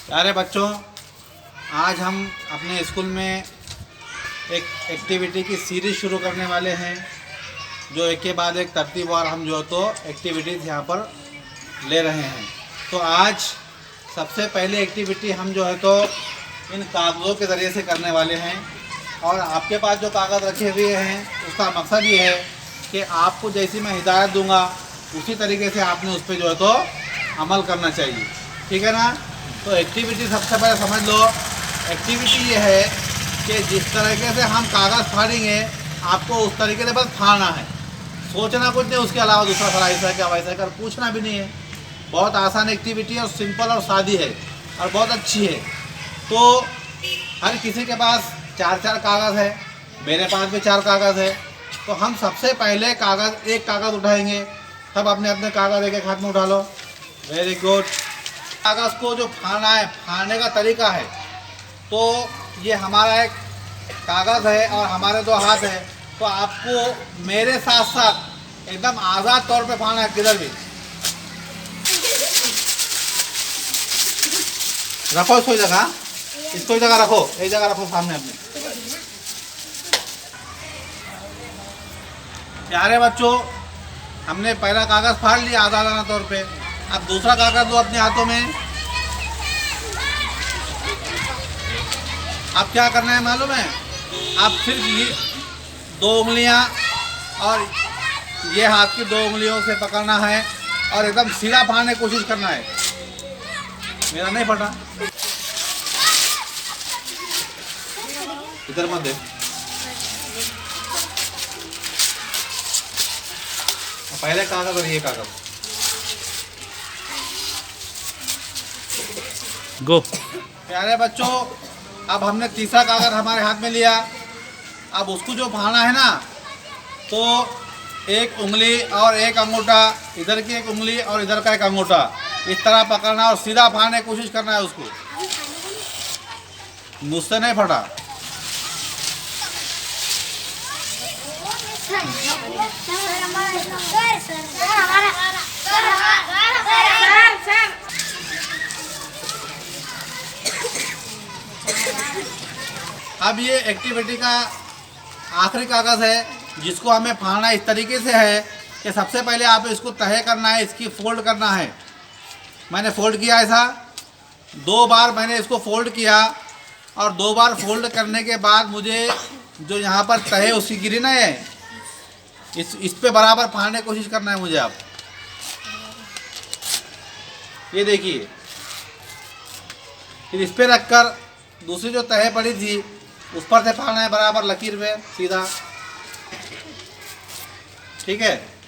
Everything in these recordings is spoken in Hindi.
प्यारे बच्चों, आज हम अपने स्कूल में एक एक्टिविटी की सीरीज़ शुरू करने वाले हैं, जो एक के बाद एक तरतीबवार हम जो तो एक्टिविटीज़ यहाँ पर ले रहे हैं। तो आज सबसे पहली एक्टिविटी हम जो है तो इन कागज़ों के ज़रिए से करने वाले हैं। और आपके पास जो कागज़ रखे हुए हैं उसका मकसद ये है कि आपको जैसी मैं हिदायत दूंगा उसी तरीके से आपने उस पर जो है तो अमल करना चाहिए, ठीक है ना। तो एक्टिविटी सबसे पहले समझ लो। एक्टिविटी ये है कि जिस तरीके से हम कागज़ फाड़ेंगे आपको उस तरीके से बस फाड़ना है, सोचना कुछ नहीं उसके अलावा दूसरा फला ऐसा क्या वैसा कर पूछना भी नहीं है। बहुत आसान एक्टिविटी है और सिंपल और सादी है और बहुत अच्छी है। तो हर किसी के पास 4-4 कागज़ है, मेरे पास भी 4 कागज़ है। तो हम सबसे पहले एक कागज़ उठाएंगे। सब अपने अपने कागज़ एक हाथ में उठा लो। Very good. कागज़ को जो फाड़ना है, फाड़ने का तरीका है तो ये हमारा एक कागज़ है और हमारे 2 हाथ है। तो आपको मेरे साथ साथ एकदम आज़ाद तौर पे फाड़ना है, किधर भी रखो इसको जगह, इसको जगह रखो, एक जगह रखो सामने अपने। प्यारे बच्चों, हमने पहला कागज़ फाड़ लिया आज़ादाना तौर पे। अब दूसरा कागज़ दो अपने हाथों में। अब क्या करना है मालूम है? आप सिर्फ ये 2 उंगलियां और ये हाथ की 2 उंगलियों से पकड़ना है और एकदम सीधा फाड़ने की कोशिश करना है। मेरा नहीं फटा, इधर मत दे। पहले कागज़ और ये कागज़ गो। प्यारे बच्चों, अब हमने तीसरा कागज़ हमारे हाथ में लिया। अब उसको जो फाड़ना है ना, तो एक उंगली और एक अंगूठा, इधर की एक उंगली और इधर का एक अंगूठा इस तरह पकड़ना और सीधा फाड़ने की कोशिश करना है उसको। मुझसे नहीं फटा। अब ये एक्टिविटी का आखिरी कागज़ है जिसको हमें फाड़ना इस तरीके से है कि सबसे पहले आप इसको तह करना है, इसकी फोल्ड करना है। मैंने फोल्ड किया ऐसा 2 बार, मैंने इसको फोल्ड किया और 2 बार फोल्ड करने के बाद मुझे जो यहाँ पर तह उसकी गिरी ना है, इस पे बराबर फाड़ने की कोशिश करना है मुझे। आप ये देखिए, फिर इस पे रखकर दूसरी जो तह पड़ी थी उस पर से फाड़ना है बराबर लकीर में सीधा, ठीक है।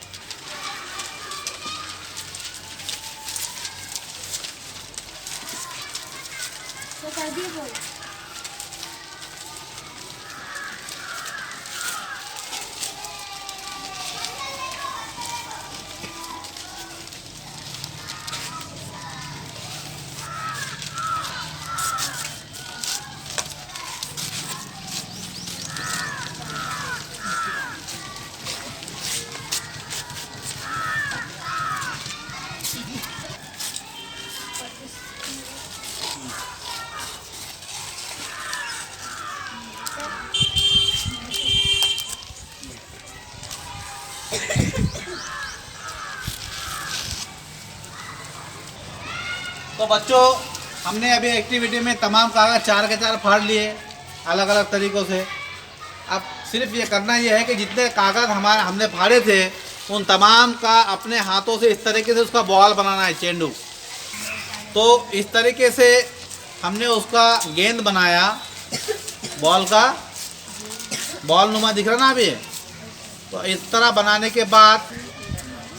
तो बच्चों, हमने अभी एक्टिविटी में तमाम कागज़ 4 के 4 फाड़ लिए अलग अलग तरीक़ों से। अब सिर्फ ये करना ये है कि जितने कागज़ हमने फाड़े थे उन तमाम का अपने हाथों से इस तरीके से उसका बॉल बनाना है, चेंडू। तो इस तरीके से हमने उसका गेंद बनाया, बॉल का बॉल नुमा दिख रहा ना अभी। तो इस तरह बनाने के बाद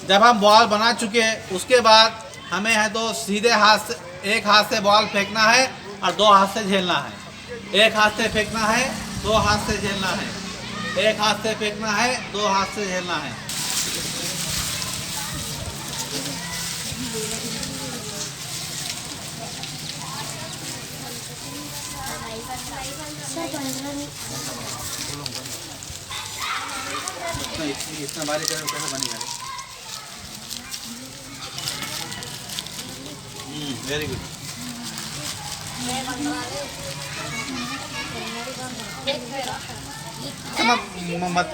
जब हम बॉल बना चुके उसके बाद हमें है तो सीधे हाथ से, एक हाथ से बॉल फेंकना है और 2 हाथ से झेलना है। एक हाथ से फेंकना है, 2 हाथ से झेलना है। एक हाथ से फेंकना है, 2 हाथ से झेलना है। इतना बारीक कैसे बनेगा? Very good. मत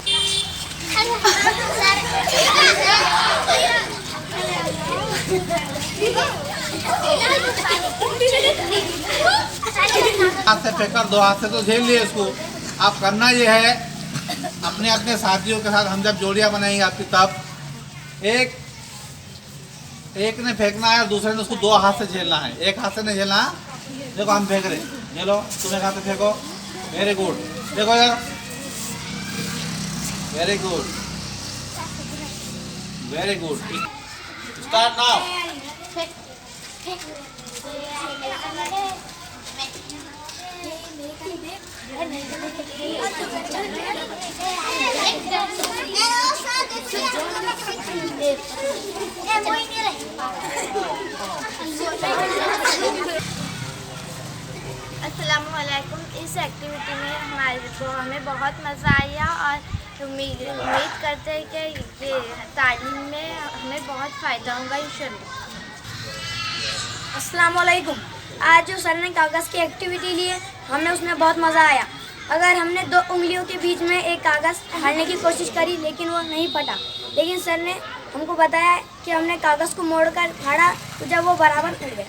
हाथ से फेंकर, दो हाथ से तो झेल लिए इसको। आप करना ये है, अपने अपने साथियों के साथ हम जब जोड़ियां बनाएंगे आपकी, तब एक ने फेंकना है और दूसरे ने उसको दो हाथ से झेलना है, एक हाथ से नहीं झेलना। देखो हम फेंक रहे, झेलो, तुम एक हाथ से फेंको। Very good. देखो यार, very good, very good. Start now. अस्सलामुअलैकुम। इस एक्टिविटी में हमें बहुत मज़ा आया और उम्मीद करते हैं कि ये तालीम में हमें बहुत फ़ायदा होगा इंशाअल्लाह। अस्सलामुअलैकुम। आज जो सर ने कागज़ की एक्टिविटी ली है, हमें उसमें बहुत मज़ा आया। अगर हमने दो उंगलियों के बीच में एक कागज़ फाड़ने की कोशिश करी लेकिन वो नहीं फटा, लेकिन सर ने हमको बताया कि हमने कागज़ को मोड़कर फाड़ा तो जब वो बराबर फट गया।